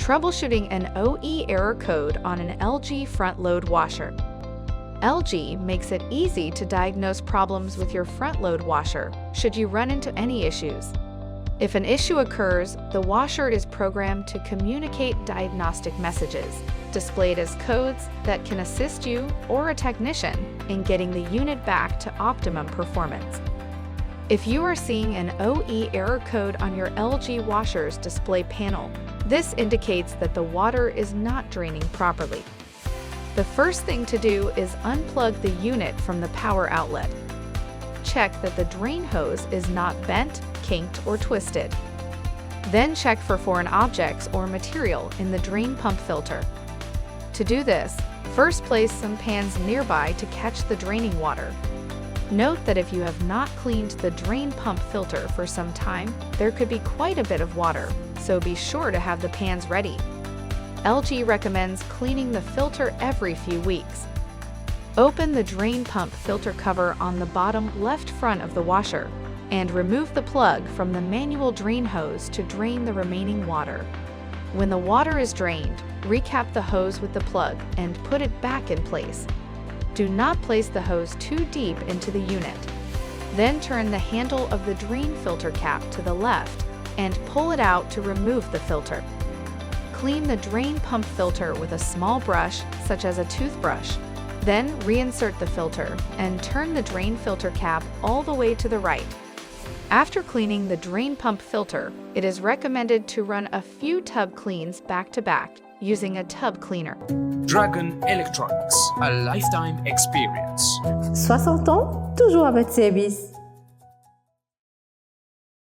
Troubleshooting an OE error code on an LG front-load washer. LG makes it easy to diagnose problems with your front-load washer should you run into any issues. If an issue occurs, the washer is programmed to communicate diagnostic messages, displayed as codes that can assist you or a technician in getting the unit back to optimum performance. If you are seeing an OE error code on your LG washer's display panel, this indicates that the water is not draining properly. The first thing to do is unplug the unit from the power outlet. Check that the drain hose is not bent, kinked, or twisted. Then check for foreign objects or material in the drain pump filter. To do this, first place some pans nearby to catch the draining water. Note that if you have not cleaned the drain pump filter for some time, there could be quite a bit of water, so be sure to have the pans ready. LG recommends cleaning the filter every few weeks. Open the drain pump filter cover on the bottom left front of the washer and remove the plug from the manual drain hose to drain the remaining water. When the water is drained, recap the hose with the plug and put it back in place. Do not place the hose too deep into the unit. Then turn the handle of the drain filter cap to the left and pull it out to remove the filter. Clean the drain pump filter with a small brush, such as a toothbrush. Then reinsert the filter and turn the drain filter cap all the way to the right. After cleaning the drain pump filter, it is recommended to run a few tub cleans back-to-back using a tub cleaner. Dragon Electronics, a lifetime experience. 60 ans, toujours à votre service.